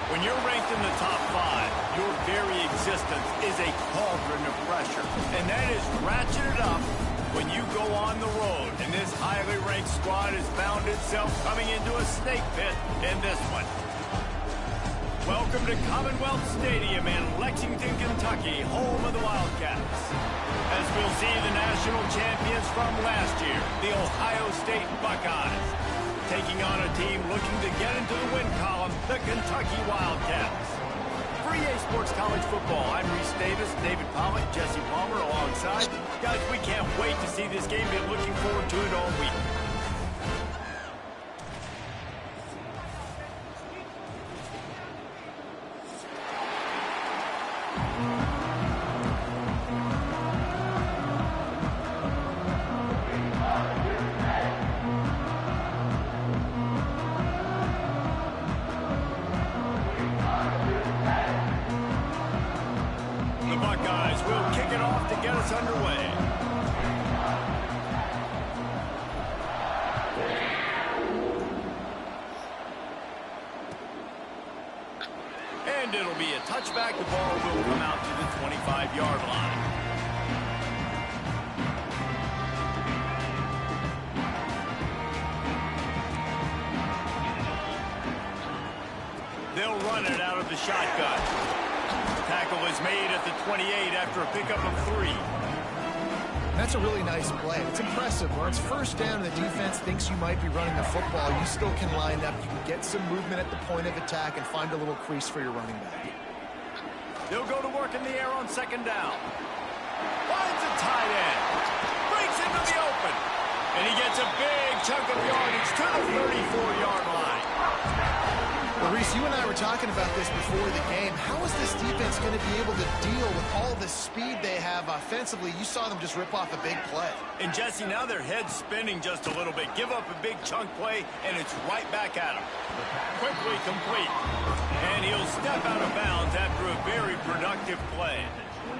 When you're ranked in the top 5, your very existence is a cauldron of pressure. And that is ratcheted up when you go on the road. And this highly ranked squad has found itself coming into a snake pit in this one. Welcome to Commonwealth Stadium in Lexington, Kentucky, home of the Wildcats. As we'll see the national champions from last year, the Ohio State Buckeyes, taking on a team looking to get into the win column, the Kentucky Wildcats. For EA Sports College Football, I'm Reese Davis, David Pollock, Jesse Palmer alongside. Guys, we can't wait to see this game. Been looking forward to it all week. Underway. And it'll be a touchback. The ball will come out to the 25-yard line. They'll run it out of the shotgun. Tackle is made at the 28 after a pickup of 3. That's a really nice play. It's impressive. When it's first down and the defense thinks you might be running the football, you still can line up. You can get some movement at the point of attack and find a little crease for your running back. They'll go to work in the air on second down. Finds a tight end. Breaks into the open. And he gets a big chunk of yardage to the 34-yard line. Well, Reese, you and I were talking about this before the game. How is this defense going to be able to deal with all the speed they have offensively? You saw them just rip off a big play. And, Jesse, now their head's spinning just a little bit. Give up a big chunk play, and it's right back at him. Quickly complete. And he'll step out of bounds after a very productive play.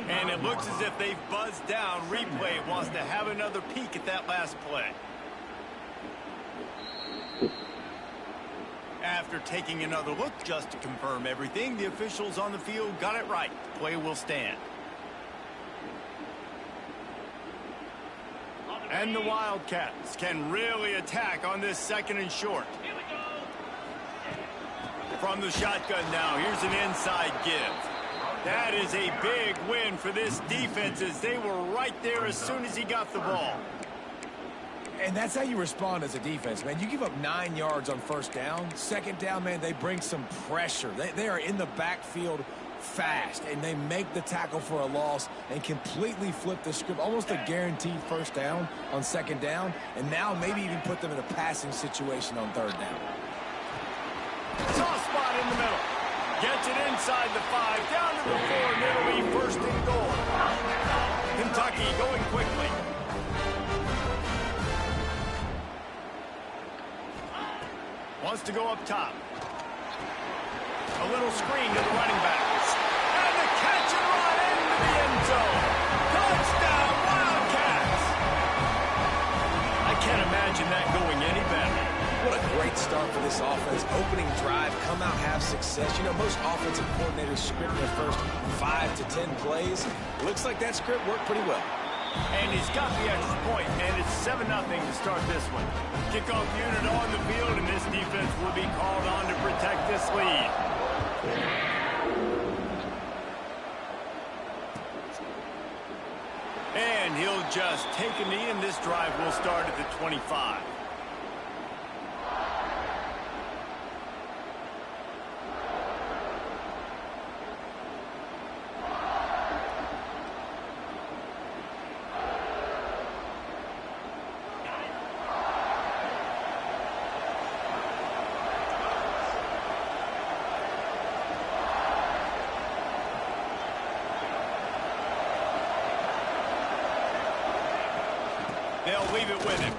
And it looks as if they've buzzed down. Replay wants to have another peek at that last play. After taking another look just to confirm everything, the officials on the field got it right. Play will stand. And the Wildcats can really attack on this second and short. From the shotgun now, here's an inside give. That is a big win for this defense as they were right there as soon as he got the ball. And that's how you respond as a defense, man. You give up 9 yards on first down. Second down, man, they bring some pressure. They are in the backfield fast, and they make the tackle for a loss and completely flip the script. Almost a guaranteed first down on second down, and now maybe even put them in a passing situation on third down. Soft spot in the middle. Gets it inside the 5, down to the 4, nearly first and goal. Kentucky going quickly. Wants to go up top. A little screen to the running back. And the catch and run into the end zone. Touchdown, Wildcats! I can't imagine that going any better. What a great start for this offense. Opening drive, come out, have success. You know, most offensive coordinators script their first 5 to 10 plays. Looks like that script worked pretty well. And he's got the extra point, and it's 7-0 to start this one. Kickoff unit on the field, and this defense will be called on to protect this lead. And he'll just take a knee, and this drive will start at the 25. They'll leave it with him.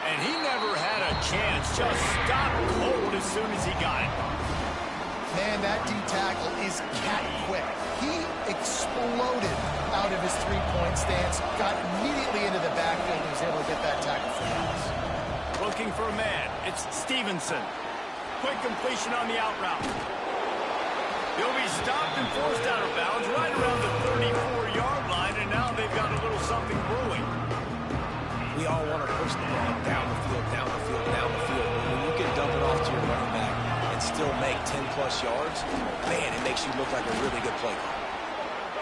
And he never had a chance. Just stopped cold as soon as he got it. Man, that D-tackle is cat quick. He exploded out of his three-point stance, got immediately into the backfield, and was able to get that tackle for loss. Looking for a man. It's Stevenson. Quick completion on the out route. He'll be stopped and forced out of bounds right around the 34-yard line, and now they've got a little something brewing. We all want to push the ball down the field, down the field, down the field. But when you can dump it off to your running back and still make 10-plus yards, man, it makes you look like a really good play call.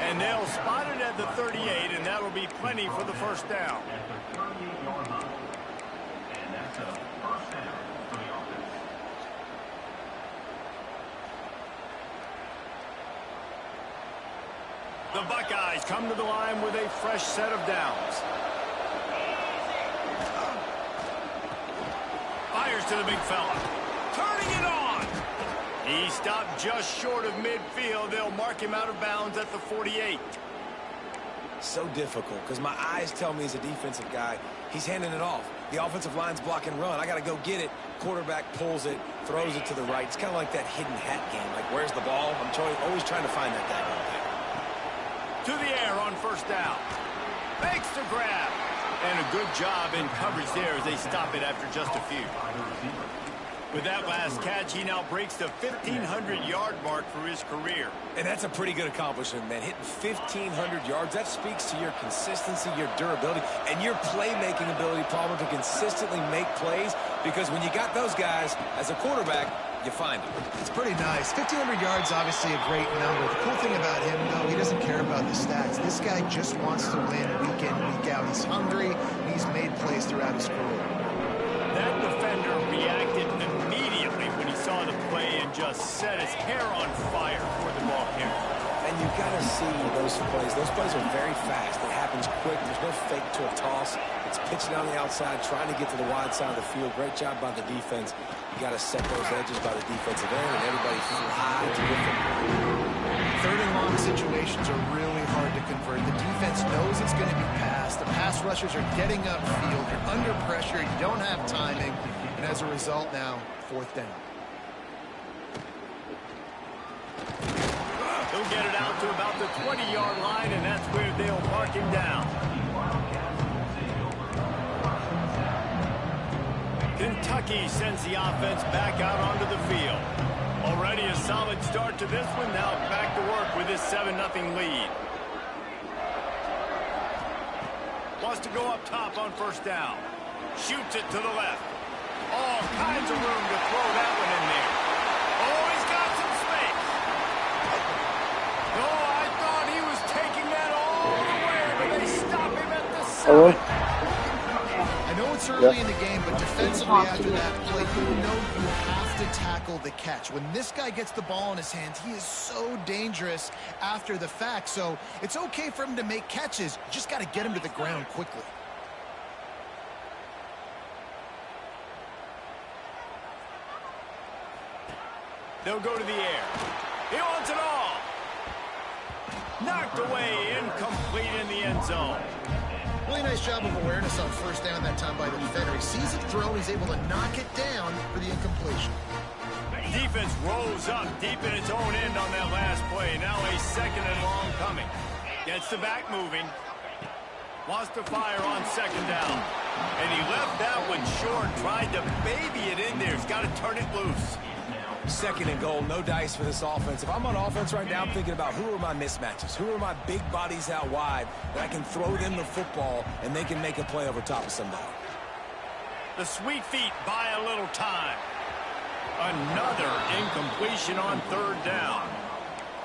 And they'll spot it at the 38, and that'll be plenty for the first down. The Buckeyes come to the line with a fresh set of downs. Fires to the big fella. Turning it on. He stopped just short of midfield. They'll mark him out of bounds at the 48. So difficult because my eyes tell me as a defensive guy, he's handing it off. The offensive line's block and run. I got to go get it. Quarterback pulls it, throws it to the right. It's kind of like that hidden hat game. Like, where's the ball? I'm always trying to find that guy. To the air on first down. Makes the grab. And a good job in coverage there as they stop it after just a few. With that last catch, he now breaks the 1,500-yard mark for his career. And that's a pretty good accomplishment, man. Hitting 1,500 yards, that speaks to your consistency, your durability, and your playmaking ability, Palmer, to consistently make plays. Because when you got those guys as a quarterback, you find them. It's pretty nice. 1,500 yards, obviously a great number. The cool thing about him, though, he doesn't care about the stats. This guy just wants to win week in, week out. He's hungry, and he's made plays throughout his career. That defender reacted immediately when he saw the play and just set his hair on fire for the ball carrier. And you got to see those plays. Those plays are very fast. It happens quick. There's no fake to a toss. It's pitching on the outside, trying to get to the wide side of the field. Great job by the defense. You got to set those edges by the defensive end, and everybody fly to get them. Third and long situations are really hard to convert. The defense knows it's going to be passed. The pass rushers are getting upfield. You're under pressure. You don't have timing. And as a result now, fourth down. He'll get it out to about the 20-yard line, and that's where they'll mark him down. Kentucky sends the offense back out onto the field. Already a solid start to this one. Now back to work with this 7-0 lead. Wants to go up top on first down. Shoots it to the left. All kinds of room to throw that one in there. Oh, he's got some space. Oh, I thought he was taking that all the way, but they stop him at the 7. I know it's early in the game, but defensively after that play, you know you have to tackle the catch. When this guy gets the ball in his hands, he is so dangerous after the fact. So it's okay for him to make catches. You just got to get him to the ground quickly. They'll go to the air. He wants it all. Knocked away, incomplete in the end zone. Really nice job of awareness on first down that time by the defender. He sees it thrown, he's able to knock it down for the incompletion. Defense rolls up deep in its own end on that last play. Now a second and long coming. Gets the back moving. Wants to fire on second down. And he left that one short, tried to baby it in there. He's got to turn it loose. Second and goal, no dice for this offense. If I'm on offense right now, I'm thinking about who are my mismatches? Who are my big bodies out wide that I can throw them the football and they can make a play over top of somebody? The sweet feet buy a little time. Another incompletion on third down.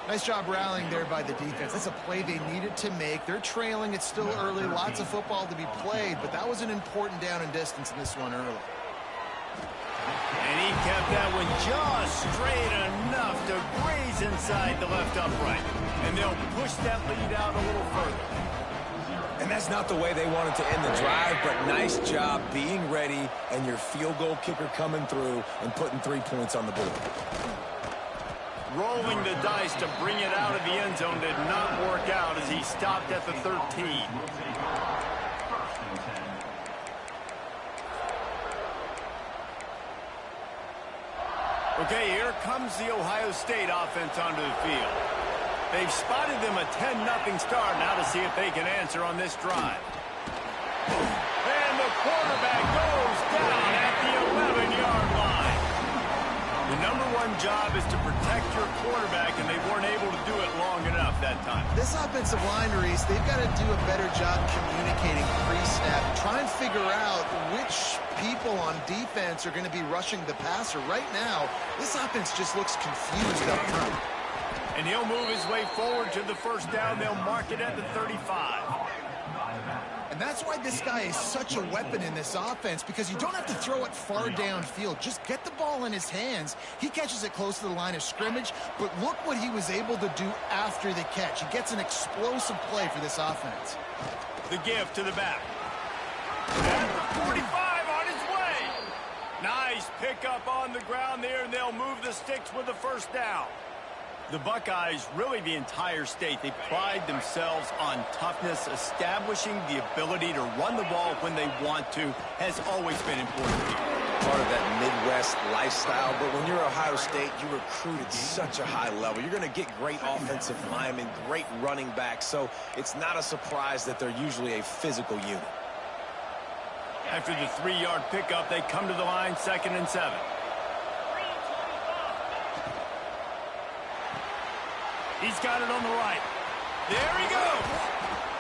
Nice job rallying there by the defense. That's a play they needed to make. They're trailing. It's still early. Lots of football to be played, but that was an important down and distance in this one early. And he kept that one just straight enough to graze inside the left upright. And they'll push that lead out a little further. And that's not the way they wanted to end the drive, but nice job being ready and your field goal kicker coming through and putting 3 points on the board. Rolling the dice to bring it out of the end zone did not work out as he stopped at the 13. Okay, here comes the Ohio State offense onto the field. They've spotted them a 10-0 start. Now to see if they can answer on this drive. And the quarterback goes down at the 11-yard line. The #1 job is to protect your quarterback, and they weren't able to do it long enough that time. This offensive line, Reese, they've got to do a better job communicating pre-snap. Try and figure out which people on defense are going to be rushing the passer. Right now, this offense just looks confused up front. And he'll move his way forward to the first down. They'll mark it at the 35. And that's why this guy is such a weapon in this offense, because you don't have to throw it far downfield. Just get the ball in his hands. He catches it close to the line of scrimmage, but look what he was able to do after the catch. He gets an explosive play for this offense. The give to the back. At the 45 on his way. Nice pickup on the ground there, and they'll move the sticks with the first down. The Buckeyes, really the entire state, they pride themselves on toughness. Establishing the ability to run the ball when they want to has always been important. Part of that Midwest lifestyle, but when you're Ohio State, you recruit at such a high level. You're going to get great offensive linemen, great running backs, so it's not a surprise that they're usually a physical unit. After the 3-yard pickup, they come to the line, 2nd and 7. He's got it on the right. There he goes.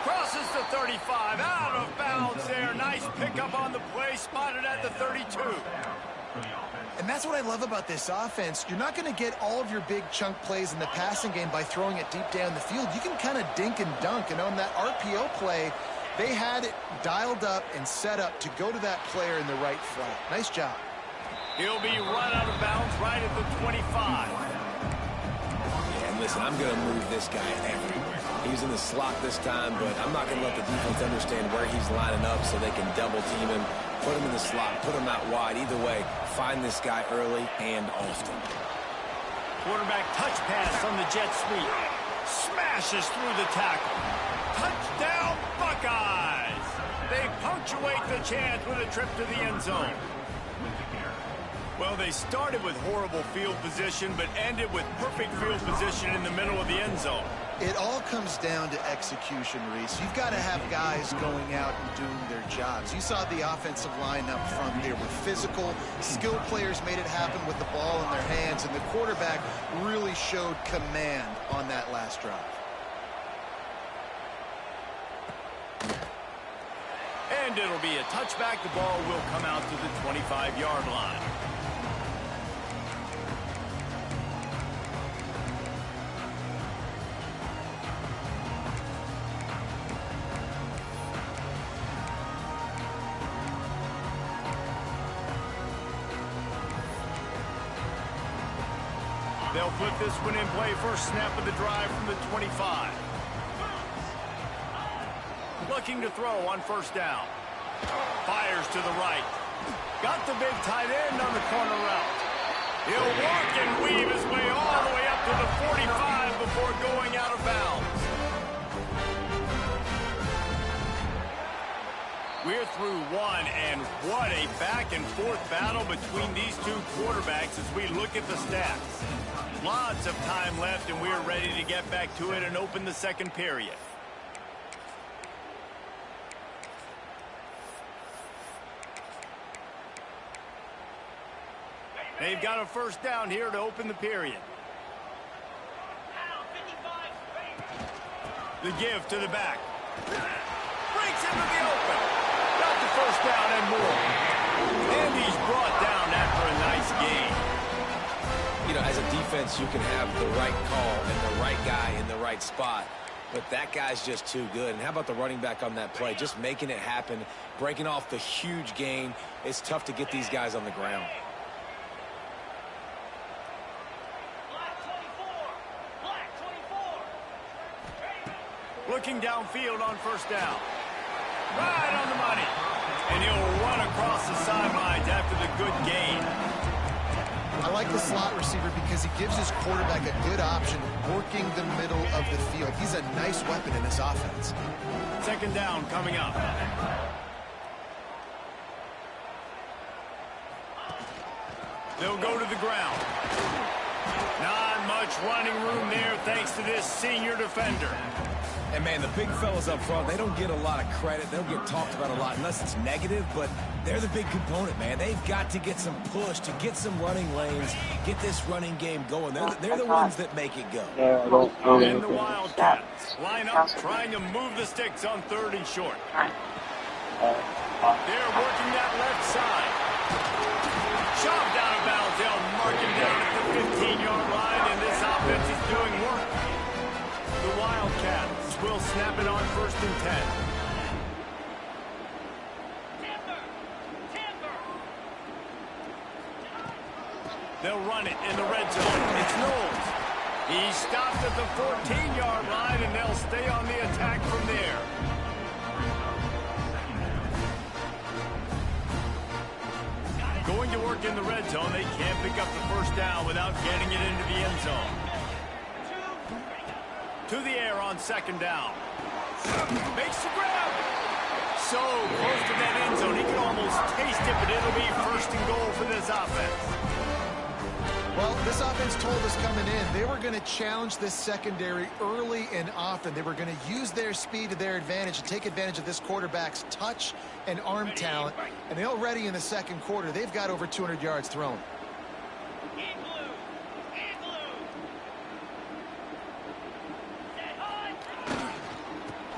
Crosses the 35. Out of bounds there. Nice pickup on the play. Spotted at the 32. And that's what I love about this offense. You're not going to get all of your big chunk plays in the passing game by throwing it deep down the field. You can kind of dink and dunk. And on that RPO play, they had it dialed up and set up to go to that player in the right flat. Nice job. He'll be run out of bounds right at the 25. Listen, I'm going to move this guy everywhere. He's in the slot this time, but I'm not going to let the defense understand where he's lining up so they can double team him, put him in the slot, put him out wide. Either way, find this guy early and often. Quarterback touch pass on the jet sweep. Smashes through the tackle. Touchdown, Buckeyes! They punctuate the chance with a trip to the end zone. Well, they started with horrible field position, but ended with perfect field position in the middle of the end zone. It all comes down to execution, Reese. You've got to have guys going out and doing their jobs. You saw the offensive line up front. They were physical. Skilled players made it happen with the ball in their hands, and the quarterback really showed command on that last drive. And it'll be a touchback. The ball will come out to the 25-yard line. They'll put this one in play. First snap of the drive from the 25. Looking to throw on first down. Fires to the right. Got the big tight end on the corner route. He'll walk and weave his way all the way up to the 45 before going out of bounds. We're through one, and what a back-and-forth battle between these two quarterbacks as we look at the stats. Lots of time left, and we're ready to get back to it and open the second period. They've got a first down here to open the period. The give to the back. Breaks into the open. Got the first down and more. And he's brought down after a nice gain. You know, as a defense, you can have the right call and the right guy in the right spot, but that guy's just too good. And how about the running back on that play? Just making it happen, breaking off the huge gain. It's tough to get these guys on the ground. Looking downfield on first down. Right on the money. And he'll run across the sidelines after the good gain. I like the slot receiver because he gives his quarterback a good option working the middle of the field. He's a nice weapon in this offense. Second down coming up. They'll go to the ground. Not much running room there thanks to this senior defender. And, man, the big fellas up front, they don't get a lot of credit. They don't get talked about a lot unless it's negative, but they're the big component, man. They've got to get some push, to get some running lanes, get this running game going. They're the ones that make it go. And the Wildcats line up, trying to move the sticks on 3rd and short. They're working that left side. Shoved out of bounds. They'll mark him down at the 15-yard line, and this offense is doing work. The Wildcats will snap it on 1st and 10. They'll run it in the red zone. It's Knowles. He stopped at the 14-yard line, and they'll stay on the attack from there. Going to work in the red zone. They can't pick up the 1st down without getting it into the end zone. To the air on 2nd down. Makes the grab. So close to that end zone. He can almost taste it, but it'll be 1st and goal for this offense. Well, this offense told us coming in they were going to challenge this secondary early and often. They were going to use their speed to their advantage and take advantage of this quarterback's touch and arm talent. And already in the 2nd quarter, they've got over 200 yards thrown.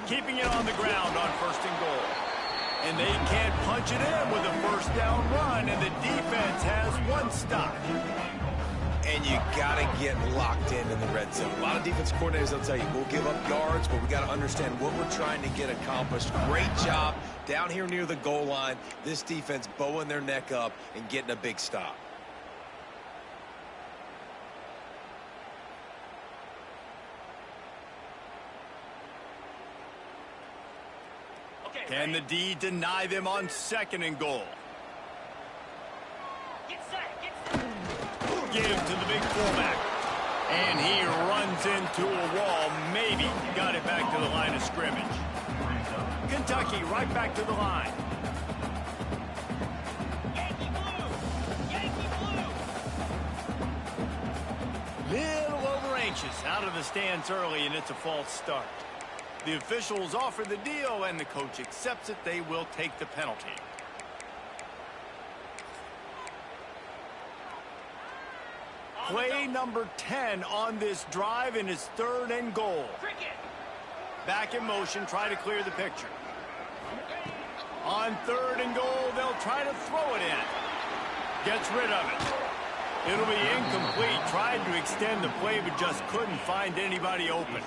Keeping it on the ground on 1st and goal. And they can't punch it in with a 1st down run, and the defense has 1 stop. And you got to get locked in the red zone. A lot of defense coordinators will tell you, we'll give up yards, but we got to understand what we're trying to get accomplished. Great job down here near the goal line. This defense bowing their neck up and getting a big stop. Can the D deny them on 2nd and goal? Give to the big fullback. And he runs into a wall. Maybe got it back to the line of scrimmage. Kentucky right back to the line. Yankee blue. Yankee blue. Little over anxious out of the stands early, and it's a false start. The officials offer the deal, and the coach accepts it. They will take the penalty. Play number 10 on this drive, and it's 3rd and goal. Back in motion, try to clear the picture. On 3rd and goal, they'll try to throw it in. Gets rid of it. It'll be incomplete. Tried to extend the play, but just couldn't find anybody open.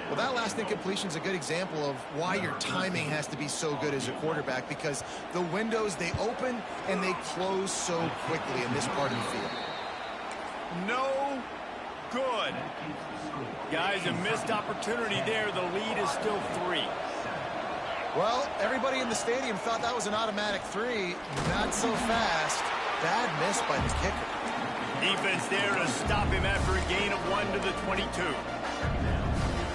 Well, that last incompletion is a good example of why your timing has to be so good as a quarterback, because the windows, they open and they close so quickly in this part of the field. No good. Guys, a missed opportunity there. The lead is still 3. Well, everybody in the stadium thought that was an automatic 3. Not so fast. Bad miss by the kicker. Defense there to stop him after a gain of 1 to the 22.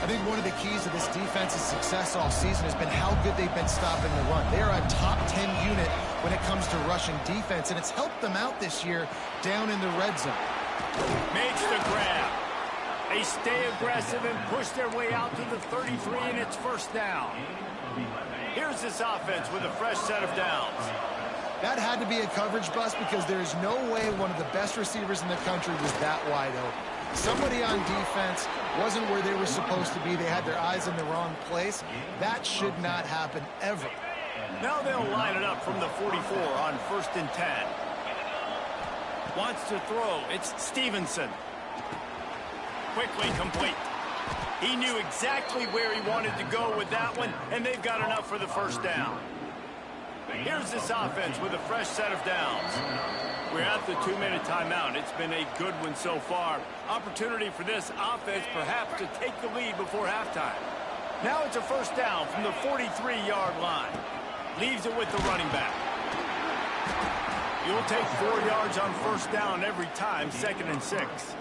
I think one of the keys to this defense's success all season has been how good they've been stopping the run. They are a top 10 unit when it comes to rushing defense, and it's helped them out this year down in the red zone. Makes the grab. They stay aggressive and push their way out to the 33, and it's 1st down. Here's this offense with a fresh set of downs. That had to be a coverage bust, because there is no way one of the best receivers in the country was that wide open. Somebody on defense wasn't where they were supposed to be. They had their eyes in the wrong place. That should not happen ever. Now they'll line it up from the 44 on 1st and 10. Wants to throw. It's Stevenson. Quickly complete. He knew exactly where he wanted to go with that one, and they've got enough for the 1st down. Here's this offense with a fresh set of downs. We're at the 2-minute timeout. It's been a good one so far. Opportunity for this offense perhaps to take the lead before halftime. Now it's a 1st down from the 43-yard line. Leaves it with the running back. You'll take 4 yards on 1st down every time, 2nd and 6.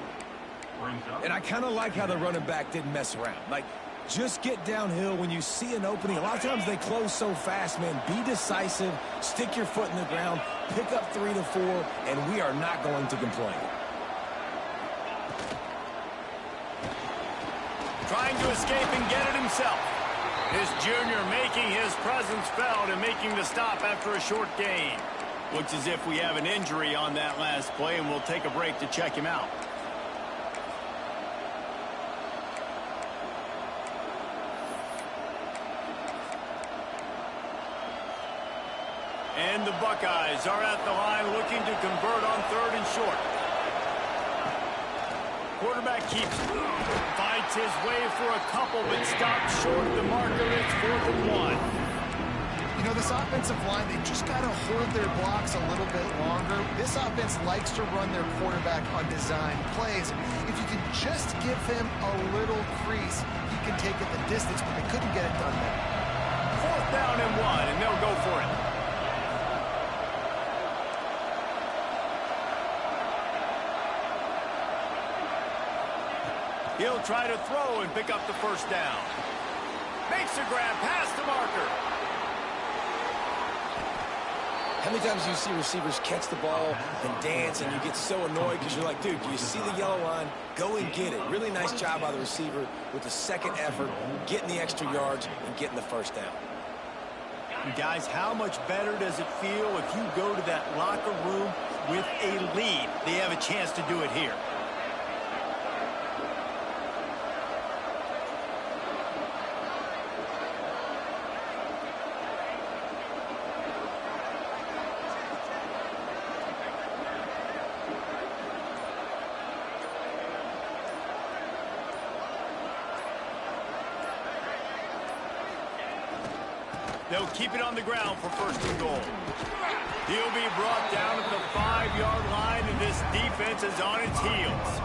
And I kind of like how the running back didn't mess around. Like, just get downhill when you see an opening. A lot of times they close so fast, man. Be decisive, stick your foot in the ground, pick up 3 to 4, and we are not going to complain. Trying to escape and get it himself. His junior making his presence felt and making the stop after a short gain. Looks as if we have an injury on that last play, and we'll take a break to check him out. And the Buckeyes are at the line looking to convert on 3rd and short. Quarterback fights his way for a couple, but stops short of the marker. It's 4th and 1. You know, this offensive line, they just got to hold their blocks a little bit longer. This offense likes to run their quarterback on design plays. If you can just give him a little crease, he can take it the distance, but they couldn't get it done there. 4th down and 1, and they'll go for it. He'll try to throw and pick up the 1st down. Makes a grab past the marker. How many times do you see receivers catch the ball and dance and you get so annoyed because you're like, dude, do you see the yellow line? Go and get it. Really nice job by the receiver with the 2nd effort, getting the extra yards and getting the 1st down. Guys, how much better does it feel if you go to that locker room with a lead? They have a chance to do it here. They'll keep it on the ground for 1st and goal. He'll be brought down at the 5-yard line, and this defense is on its heels.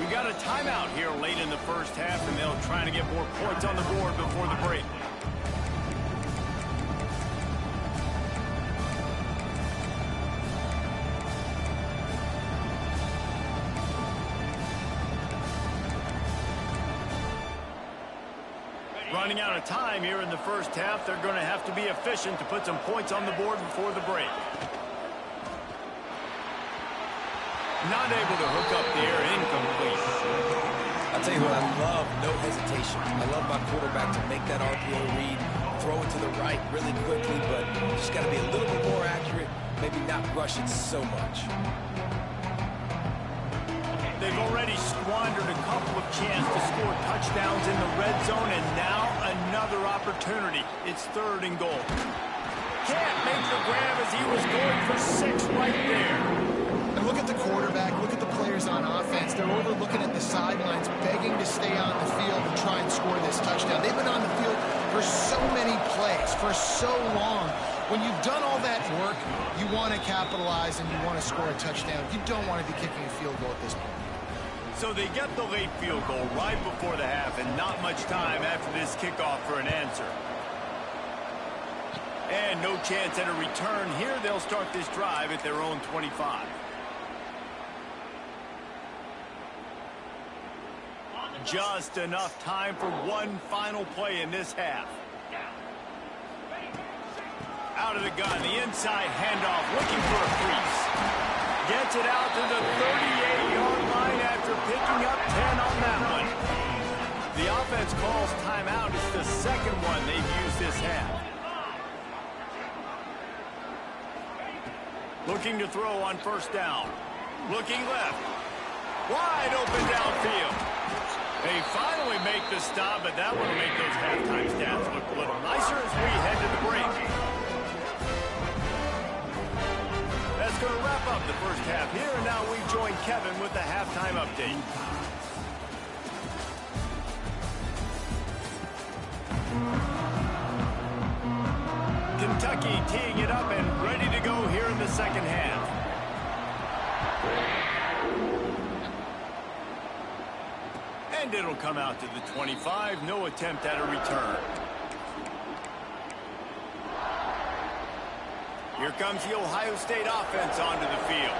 We got a timeout here late in the 1st half, and they'll try to get more points on the board before the break. Running out of time here in the 1st half, they're going to have to be efficient to put some points on the board before the break. Not able to hook up there, incomplete. I'll tell you what, I love no hesitation. I love my quarterback to make that RPO read, throw it to the right really quickly, but just got to be a little bit more accurate, maybe not rush it so much. They've already squandered a couple of chances to score touchdowns in the red zone, and now another opportunity. It's 3rd and goal. Can't make the grab as he was going for 6 right there. And look at the quarterback, look at the players on offense. They're over looking at the sidelines, begging to stay on the field and try and score this touchdown. They've been on the field for so many plays, for so long. When you've done all that work, you want to capitalize and you want to score a touchdown. You don't want to be kicking a field goal at this point. So they get the late field goal right before the half, and not much time after this kickoff for an answer. And no chance at a return here. They'll start this drive at their own 25. Just enough time for one final play in this half. Out of the gun, the inside handoff, looking for a crease. Gets it out to the 38-yard line after picking up 10 on that one. The offense calls timeout. It's the 2nd one they've used this half. Looking to throw on 1st down. Looking left. Wide open downfield. They finally make the stop, but that one will make those halftime stats look a little nicer as we head to the break. That's going to wrap up the 1st half here, and now we join Kevin with the halftime update. Kentucky teeing it up and ready to go here in the 2nd half. And it'll come out to the 25. No attempt at a return. Here comes the Ohio State offense onto the field.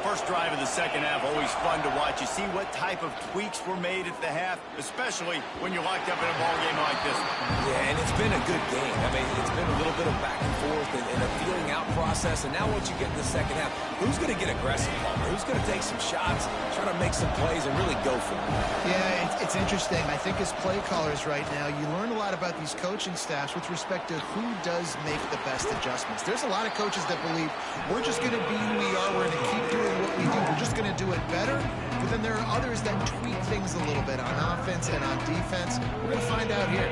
First drive of the 2nd half, always fun to watch. You see what type of tweaks were made at the half, especially when you're locked up in a ball game like this one. Yeah, and it's been a good game. I mean, it's been a little bit of back and forth, growth and a feeling out process. And now once you get in the second half, who's going to get aggressive, Palmer? Who's going to take some shots, try to make some plays, and really go for it? Yeah, it's interesting. I think as play callers right now, you learn a lot about these coaching staffs with respect to who does make the best adjustments. There's a lot of coaches that believe we're just going to be who we are. We're going to keep doing what we do. We're just going to do it better. But then there are others that tweak things a little bit on offense and on defense. We're going to find out here.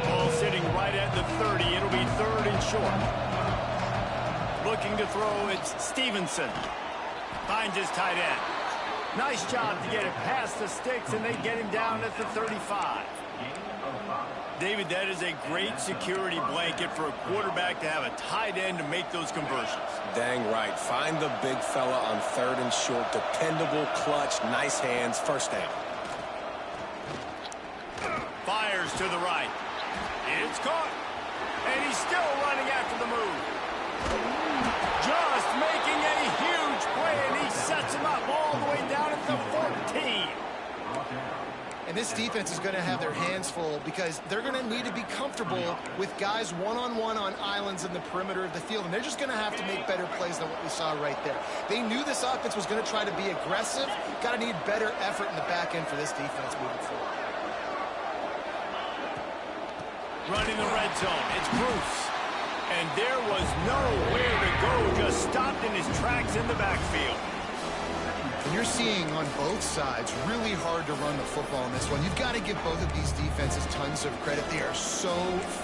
Ball sitting right at the 30. It'll be 3rd and short. Looking to throw, it's Stevenson. Finds his tight end. Nice job to get it past the sticks, and they get him down at the 35. David, that is a great security blanket for a quarterback to have a tight end to make those conversions. Dang right. Find the big fella on 3rd and short. Dependable, clutch, nice hands, first down. Fires to the right. It's caught. And he's still running after the move. Just making a huge play, and he sets him up all the way down at the 14. And this defense is going to have their hands full because they're going to need to be comfortable with guys one-on-one on islands in the perimeter of the field. And they're just going to have to make better plays than what we saw right there. They knew this offense was going to try to be aggressive. Got to need better effort in the back end for this defense moving forward. Running the red zone. It's Bruce. And there was nowhere to go. Just stopped in his tracks in the backfield. And you're seeing on both sides really hard to run the football in this one. You've got to give both of these defenses tons of credit. They are so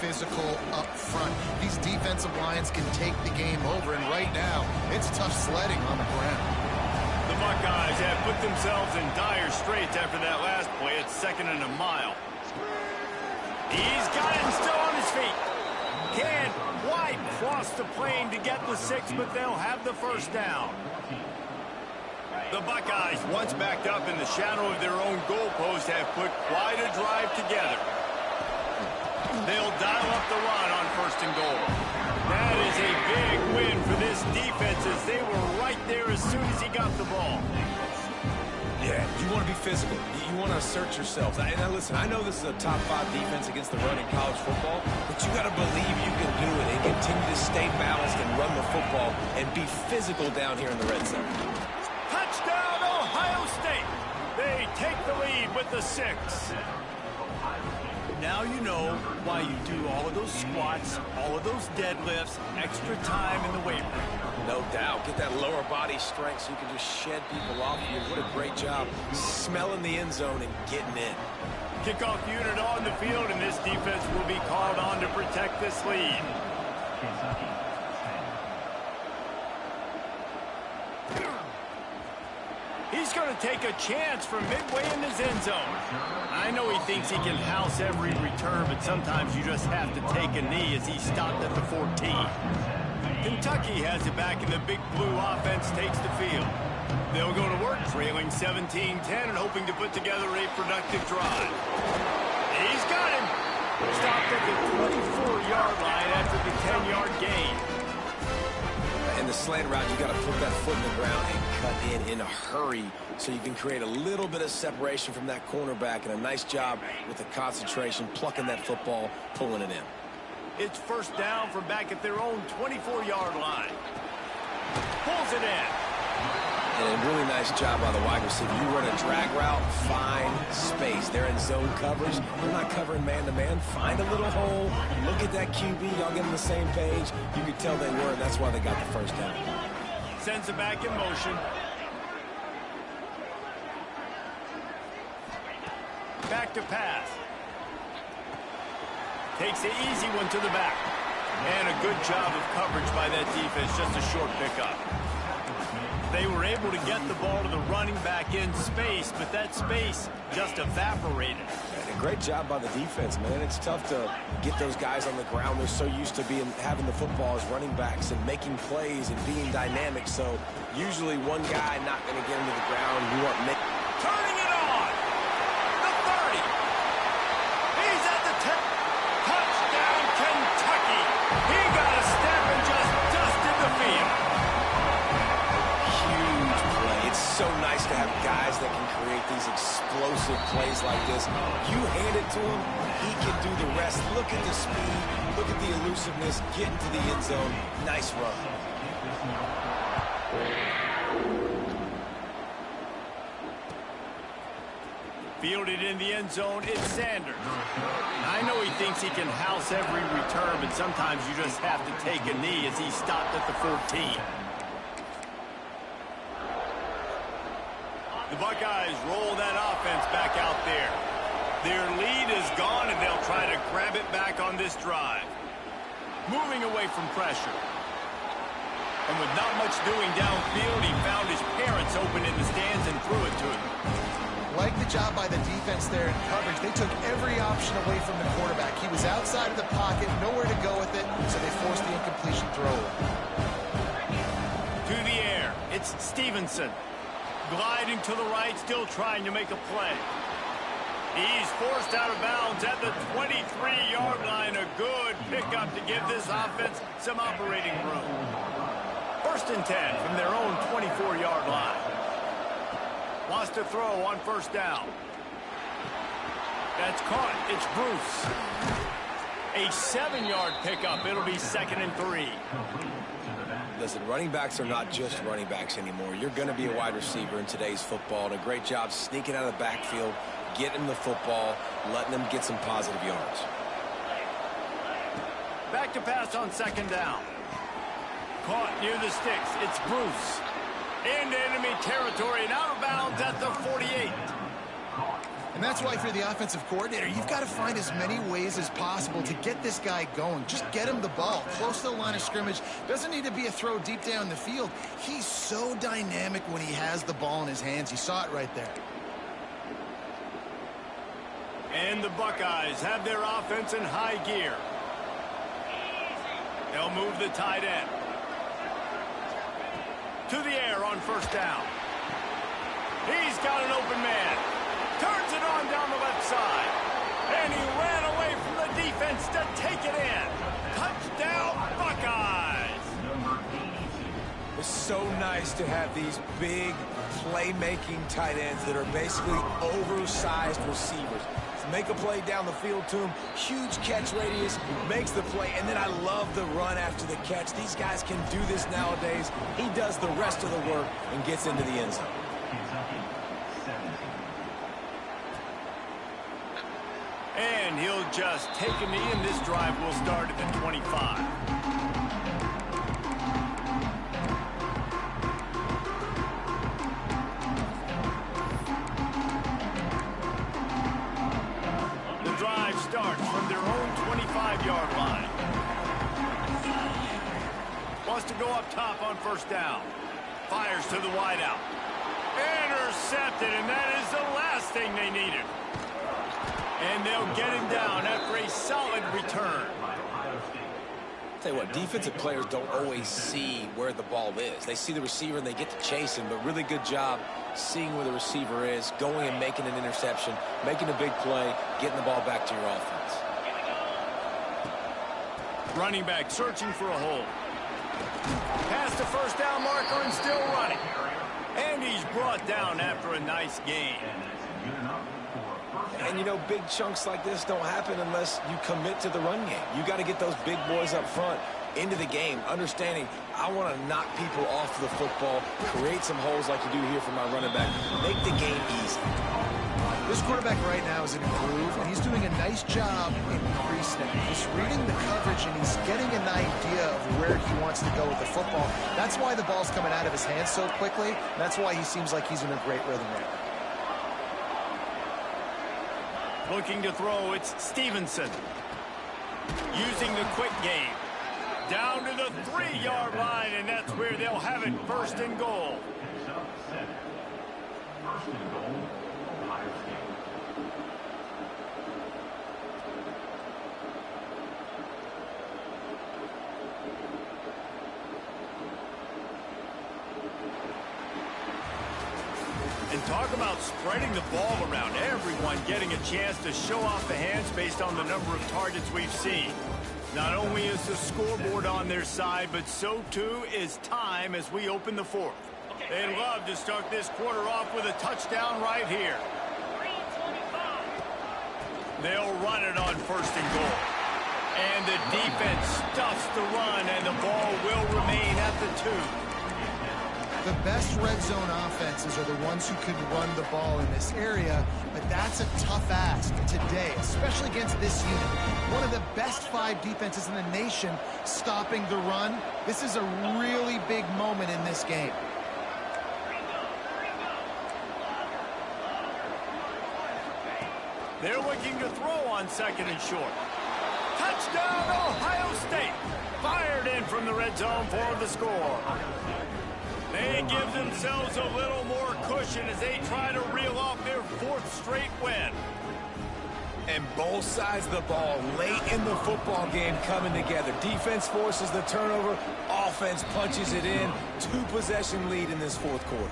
physical up front. These defensive lines can take the game over, and right now, it's tough sledding on the ground. The Buckeyes have put themselves in dire straits after that last play. It's 2nd and a mile. He's got him still on his feet. Can't quite cross the plane to get the 6, but they'll have the first down. The Buckeyes, once backed up in the shadow of their own goalpost, have put quite a drive together. They'll dial up the run on 1st and goal. That is a big win for this defense as they were right there as soon as he got the ball. Yeah, you want to be physical. You want to assert yourselves. And now listen, I know this is a top 5 defense against the run in college football, but you got to believe you can do it and continue to stay balanced and run the football and be physical down here in the red zone. Touchdown, Ohio State. They take the lead with the 6. Now you know why you do all of those squats, all of those deadlifts, extra time in the weight room. No doubt. Get that lower body strength so you can just shed people off you. What a great job smelling the end zone and getting in. Kickoff unit on the field, and this defense will be called on to protect this lead. He's going to take a chance from midway in his end zone. I know he thinks he can house every return, but sometimes you just have to take a knee as he stopped at the 14. Kentucky has it back, and the Big Blue offense takes the field. They'll go to work, trailing 17-10 and hoping to put together a productive drive. He's got him. Stopped at the 24-yard line after the 10-yard gain. In the slant route, you got to put that foot in the ground and cut in a hurry so you can create a little bit of separation from that cornerback, and a nice job with the concentration, plucking that football, pulling it in. It's 1st down from back at their own 24-yard line. Pulls it in. And a really nice job by the wide receiver. You run a drag route, find space. They're in zone coverage. They're not covering man-to-man. Find a little hole. Look at that QB. Y'all get on the same page. You could tell they were, and that's why they got the 1st down. Sends it back in motion. Back to pass. Takes the easy one to the back. And a good job of coverage by that defense. Just a short pickup. They were able to get the ball to the running back in space, but that space just evaporated. And a great job by the defense, man. It's tough to get those guys on the ground. They're so used to having the football as running backs and making plays and being dynamic. So usually one guy not going to get into the ground. You want turning it on. The 30. He's at the 10. Touchdown, Kentucky. He got a step and just dusted the field. So nice to have guys that can create these explosive plays like this. You hand it to them, he can do the rest. Look at the speed. Look at the elusiveness. Getting to the end zone. Nice run. Fielded in the end zone, it's Sanders. I know he thinks he can house every return, but sometimes you just have to take a knee as he stopped at the 14. The Buckeyes roll that offense back out there. Their lead is gone, and they'll try to grab it back on this drive. Moving away from pressure. And with not much doing downfield, he found his parents open in the stands and threw it to him. Like the job by the defense there in coverage. They took every option away from the quarterback. He was outside of the pocket, nowhere to go with it, so they forced the incompletion throw. To the air, it's Stevenson. Gliding to the right, still trying to make a play. He's forced out of bounds at the 23-yard line. A good pickup to give this offense some operating room. 1st and 10 from their own 24-yard line. Wants to throw on 1st down. That's caught. It's Bruce. A 7-yard pickup. It'll be 2nd and 3. Listen, running backs are not just running backs anymore. You're going to be a wide receiver in today's football. And a great job sneaking out of the backfield, getting the football, letting them get some positive yards. Back to pass on 2nd down. Caught near the sticks. It's Bruce. Into enemy territory and out of bounds at the 48. And that's why, if you're the offensive coordinator, you've got to find as many ways as possible to get this guy going. Just get him the ball close to the line of scrimmage. Doesn't need to be a throw deep down the field. He's so dynamic when he has the ball in his hands. You saw it right there. And the Buckeyes have their offense in high gear. They'll move the tight end. To the air on 1st down. He's got an open man. Turns it on down the left side. And he ran away from the defense to take it in. Touchdown, Buckeyes. It's so nice to have these big playmaking tight ends that are basically oversized receivers. Make a play down the field to him, huge catch radius, makes the play, and then I love the run after the catch. These guys can do this nowadays. He does the rest of the work and gets into the end zone. And he'll just take a knee, and this drive will start at the 25. Starts from their own 25-yard line. Wants to go up top on 1st down. Fires to the wideout. Intercepted, and that is the last thing they needed. And they'll get him down after a solid return. Tell you what, defensive players don't always see where the ball is. They see the receiver and they get to chase him, but really good job seeing where the receiver is, going and making an interception, making a big play, getting the ball back to your offense. Running back searching for a hole. Past the 1st down marker and still running. And he's brought down after a nice gain. And, you know, big chunks like this don't happen unless you commit to the run game. You got to get those big boys up front into the game, understanding I want to knock people off the football, create some holes like you do here for my running back, make the game easy. This quarterback right now is in a groove, and he's doing a nice job in pre-snap. He's reading the coverage, and he's getting an idea of where he wants to go with the football. That's why the ball's coming out of his hands so quickly, and that's why he seems like he's in a great rhythm right now. Looking to throw, it's Stevenson. Using the quick game. Down to the 3-yard line, and that's where they'll have it 1st and goal. And talk about spreading the ball around. Everyone getting a chance to show off the hands based on the number of targets we've seen. Not only is the scoreboard on their side, but so too is time as we open the 4th. They'd love to start this quarter off with a touchdown right here. They'll run it on 1st and goal. And the defense stuffs the run, and the ball will remain at the 2. The best red zone offenses are the ones who can run the ball in this area, but that's a tough ask today, especially against this unit. One of the best 5 defenses in the nation stopping the run. This is a really big moment in this game. They're looking to throw on 2nd and short. Touchdown, Ohio State. Fired in from the red zone for the score. They give themselves a little more cushion as they try to reel off their 4th straight win. And both sides of the ball late in the football game coming together. Defense forces the turnover. Offense punches it in. 2-possession lead in this 4th quarter.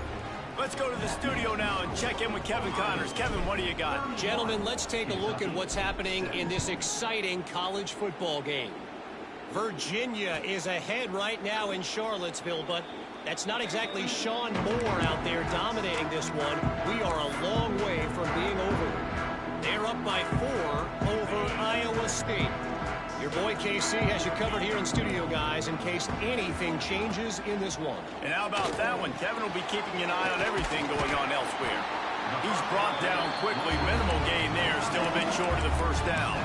Let's go to the studio now and check in with Kevin Connors. Kevin, what do you got? Gentlemen, let's take a look at what's happening in this exciting college football game. Virginia is ahead right now in Charlottesville, but that's not exactly Sean Moore out there dominating this one. We are a long way from being over. They're up by 4 over Iowa State. Your boy KC has you covered here in studio, guys, in case anything changes in this one. And how about that one? Kevin will be keeping an eye on everything going on elsewhere. He's brought down quickly. Minimal gain there. Still a bit short of the 1st down.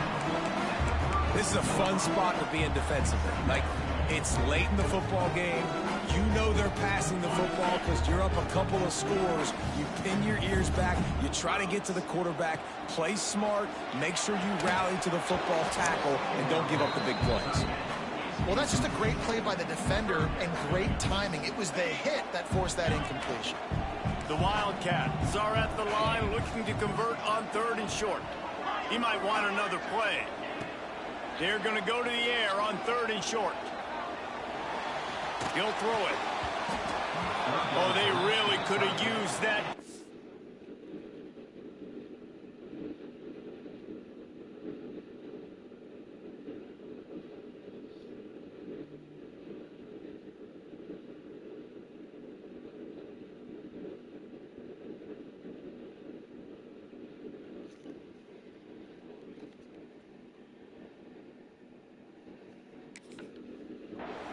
This is a fun spot to be in defensively. Like, it's late in the football game. You know they're passing the football because you're up a couple of scores. You pin your ears back. You try to get to the quarterback. Play smart. Make sure you rally to the football tackle and don't give up the big plays. Well, that's just a great play by the defender and great timing. It was the hit that forced that incompletion. The Wildcats are at the line looking to convert on 3rd and short. He might want another play. They're going to go to the air on 3rd and short. He'll throw it. Oh, they really could have used that.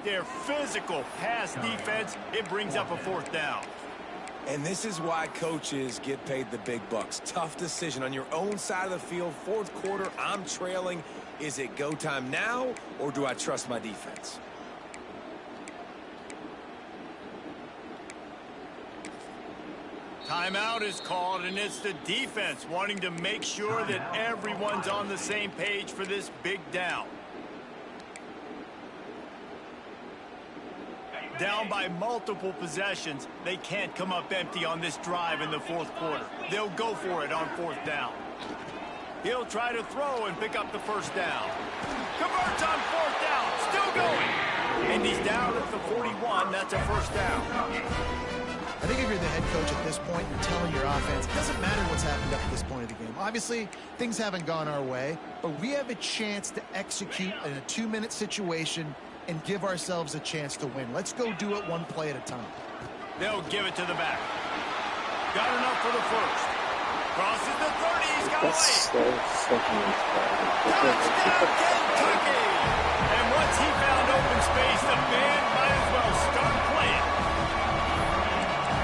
Their physical pass defense, it brings up a 4th down. And this is why coaches get paid the big bucks. Tough decision on your own side of the field. 4th quarter, I'm trailing. Is it go time now, or do I trust my defense? Timeout is called, and it's the defense wanting to make sure that everyone's on the same page for this big down. Down by multiple possessions, they can't come up empty on this drive in the 4th quarter. They'll go for it on 4th down. He'll try to throw and pick up the 1st down. Converts on 4th down, still going. And he's down at the 41, that's a 1st down. I think if you're the head coach at this point, you're telling your offense, it doesn't matter what's happened up to this point of the game. Obviously, things haven't gone our way, but we have a chance to execute in a 2-minute situation and give ourselves a chance to win. Let's go do it one play at a time. They'll give it to the back. Got enough for the 1st. Crosses the 30, he's got a lane. Touchdown, Kentucky! And once he found open space, the band might as well start playing.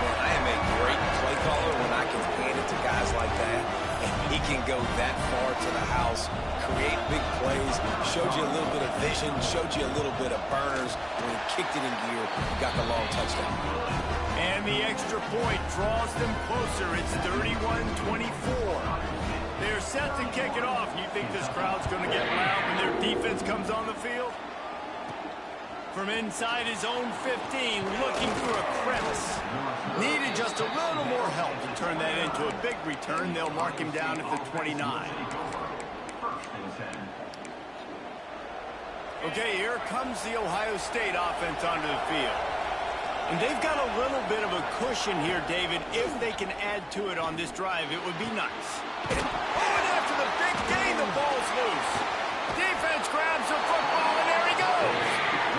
Man, I am a great play caller when I can hand it to guys like that. And he can go that far to the house, create big plays, showed you a little bit of vision, showed you a little bit of burners. When he kicked it in gear, got the long touchdown. And the extra point draws them closer. It's 31-24. They're set to kick it off. You think this crowd's going to get loud when their defense comes on the field? From inside his own 15, looking for a crevice. Needed just a little more help to turn that into a big return. They'll mark him down at the 29. Okay, here comes the Ohio State offense onto the field. And they've got a little bit of a cushion here, David. If they can add to it on this drive, it would be nice. Oh, and after the big gain, the ball's loose. Defense grabs the football, and there he goes.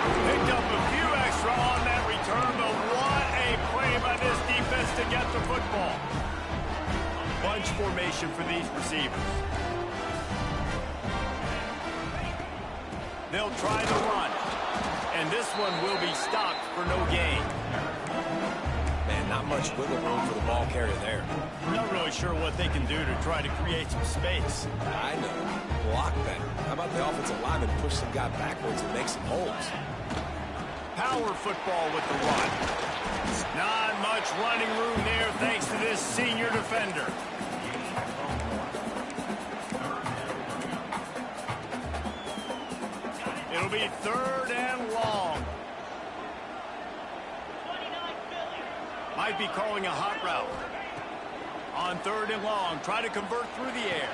Picked up a few extra on that return, but what a play by this defense to get the football. Bunch formation for these receivers. They'll try to run. And this one will be stopped for no gain. Man, not much wiggle room for the ball carrier there. I'm not really sure what they can do to try to create some space. I know. Block better. How about the offensive lineman push some guy backwards and make some holes? Power football with the run. Not much running room there thanks to this senior defender. It'll be 3rd and long. Might be calling a hot route. On 3rd and long, try to convert through the air.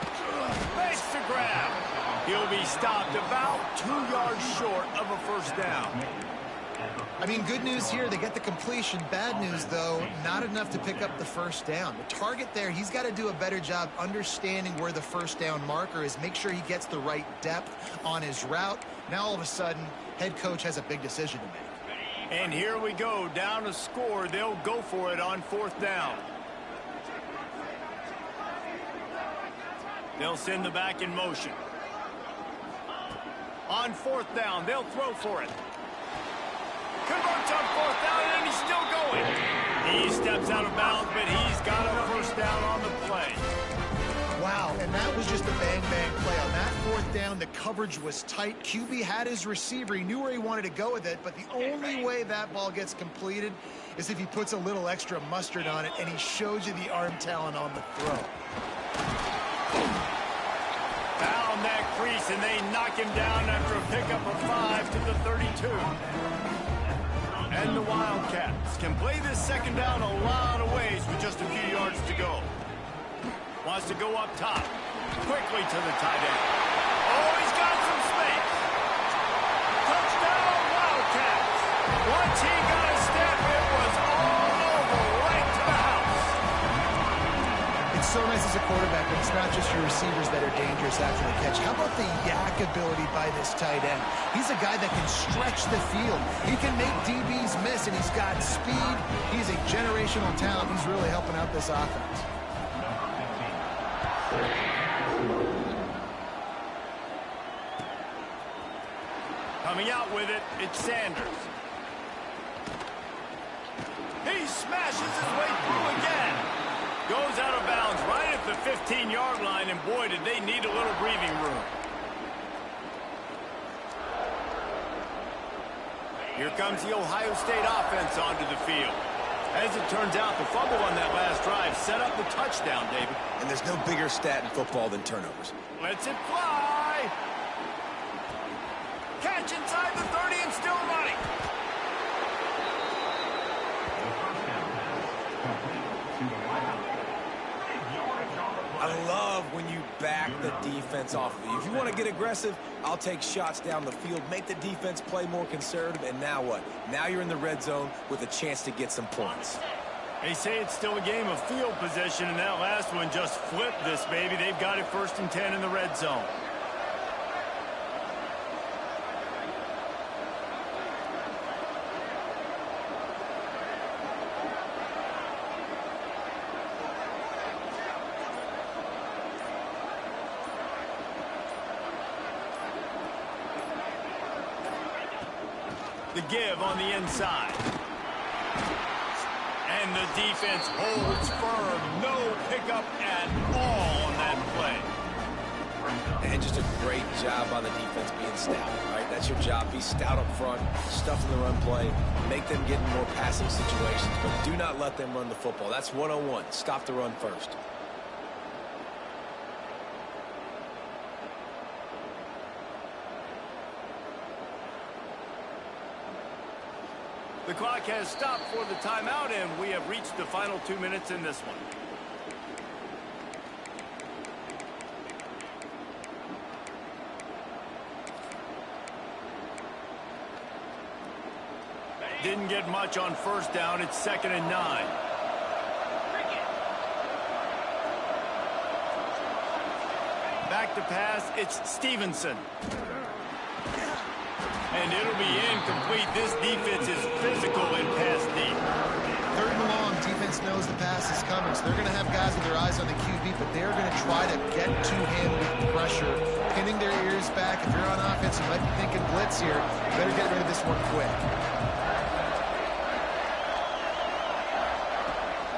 Makes the grab. He'll be stopped about 2 yards short of a first down. I mean, good news here, they get the completion. Bad news, though, not enough to pick up the first down. The target there, he's got to do a better job understanding where the first down marker is, make sure he gets the right depth on his route. Now, all of a sudden, head coach has a big decision to make. And here we go, down to score. They'll go for it on 4th down. They'll send the back in motion. On 4th down, they'll throw for it. Converts on 4th down, and he's still going. He steps out of bounds, but he's got a first down on the play. Wow, and that was just a bang-bang play. On that 4th down, the coverage was tight. QB had his receiver. He knew where he wanted to go with it, but the only way that ball gets completed is if he puts a little extra mustard on it, and he shows you the arm talent on the throw. Found that crease, and they knock him down after a pickup of 5 to the 32. And the Wildcats can play this second down a lot of ways with just a few yards to go. Wants to go up top. Quickly to the tight end. Oh, he's got some space. Touchdown, Wildcats. Once he got a step, it was all over right to the house. It's so nice as a quarterback when it's not just your receivers that are dangerous after the catch. How about the yak ability by this tight end? He's a guy that can stretch the field. He can make DBs miss, and he's got speed. He's a generational talent. He's really helping out this offense. Coming out with it, it's Sanders. He smashes his way through again. Goes out of bounds right at the 15-yard line, and boy, did they need a little breathing room. Here comes the Ohio State offense onto the field. As it turns out, the fumble on that last drive set up the touchdown, David. And there's no bigger stat in football than turnovers. Lets it fly. Catch inside the 30 and still running. I love when you back the defense off of you. If you want to get aggressive, I'll take shots down the field, make the defense play more conservative, and now what? Now you're in the red zone with a chance to get some points. They say it's still a game of field position, and that last one just flipped this baby. They've got it 1st and 10 in the red zone. The give on the inside. And the defense holds firm. No pickup at all on that play. And just a great job by the defense being stout, right? That's your job. Be stout up front, stuff in the run play, make them get in more passing situations, but do not let them run the football. That's 101. Stop the run first. The clock has stopped for the timeout, and we have reached the final 2 minutes in this one. Didn't get much on 1st down. It's 2nd and 9. Back to pass. It's Stevenson. And it'll be incomplete. This defense is physical and pass deep. 3rd and long, defense defense knows the pass is coming, so they're going to have guys with their eyes on the QB, but they're going to try to get to him with pressure, pinning their ears back. If you're on offense, you might be thinking blitz here. You better get rid of this one quick.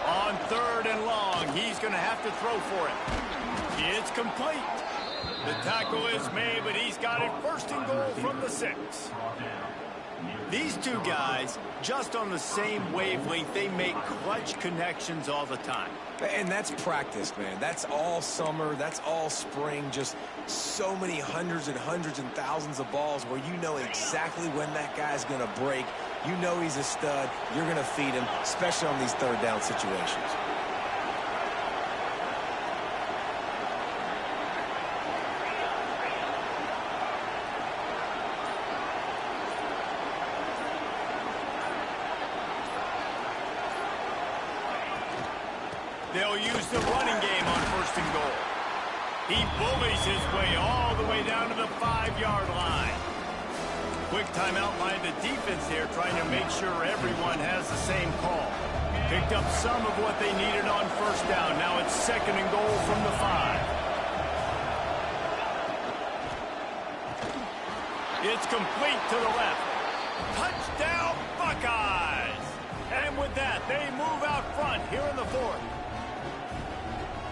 On 3rd and long, he's going to have to throw for it. It's complete. The tackle is made, but he's got it 1st and goal from the 6. These two guys, just on the same wavelength, they make clutch connections all the time. And that's practice, man. That's all summer. That's all spring. Just so many hundreds and thousands of balls where you know exactly when that guy's going to break. You know he's a stud. You're going to feed him, especially on these 3rd down situations. They'll use the running game on 1st and goal. He bullies his way all the way down to the 5-yard line. Quick timeout by the defense here, trying to make sure everyone has the same call. Picked up some of what they needed on 1st down. Now it's 2nd and goal from the 5. It's complete to the left. Touchdown, Buckeyes! And with that, they move out front here in the 4th.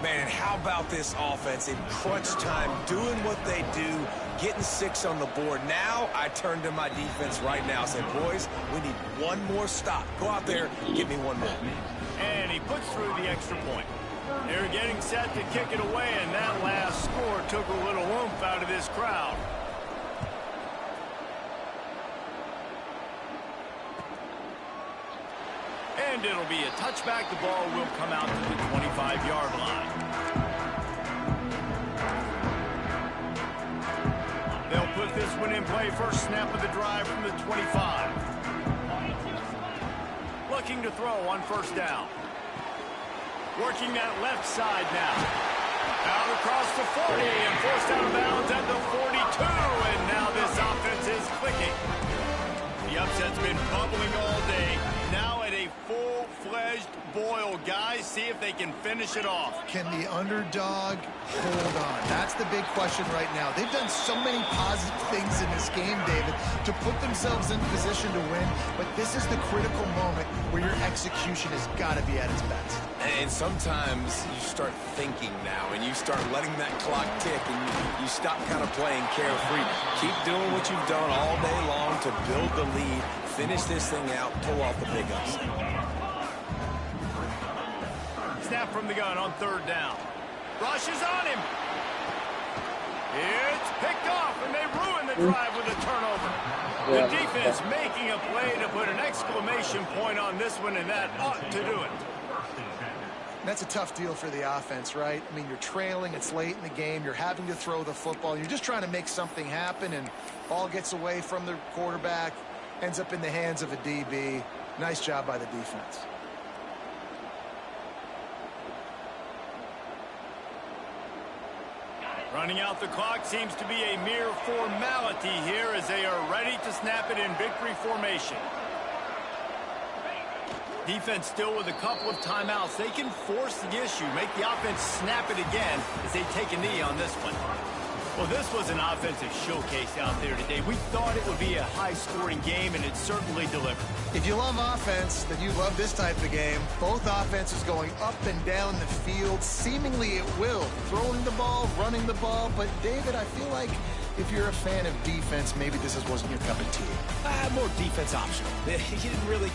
Man, and how about this offense in crunch time, doing what they do, getting 6 on the board. Now I turn to my defense right now and say, boys, we need one more stop. Go out there, give me one more. And he puts through the extra point. They're getting set to kick it away, and that last score took a little oomph out of this crowd. And it'll be a touchback. The ball will come out to the 25-yard line. They'll put this one in play. First snap of the drive from the 25. Looking to throw on 1st down. Working that left side now. Out across the 40 and forced out of bounds at the 42. And now this offense is clicking. The upset's been bubbling all day. Now at a full-fledged boil. Guys, see if they can finish it off. Can the underdog hold on? That's the big question right now. They've done so many positive things in this game, David, to put themselves in position to win, but this is the critical moment where your execution has got to be at its best. And sometimes you start thinking now, and you start letting that clock tick, and you stop kind of playing carefree. Keep doing what you've done all day long to build the lead, finish this thing out, pull off the big upset. Snap from the gun on 3rd down. Rush is on him. It's picked off, and they ruin the drive with a turnover. The defense making a play to put an exclamation point on this one, and that ought to do it. That's a tough deal for the offense, right? I mean, you're trailing, it's late in the game, you're having to throw the football, you're just trying to make something happen, and ball gets away from the quarterback, ends up in the hands of a DB. Nice job by the defense. Running out the clock seems to be a mere formality here as they are ready to snap it in victory formation. Defense still with a couple of timeouts. They can force the issue, make the offense snap it again as they take a knee on this one. Well, this was an offensive showcase out there today. We thought it would be a high-scoring game, and it certainly delivered. If you love offense, then you love this type of game. Both offenses going up and down the field, seemingly at will. Throwing the ball, running the ball. But, David, I feel like if you're a fan of defense, maybe this wasn't your cup of tea. More defense optional. He didn't really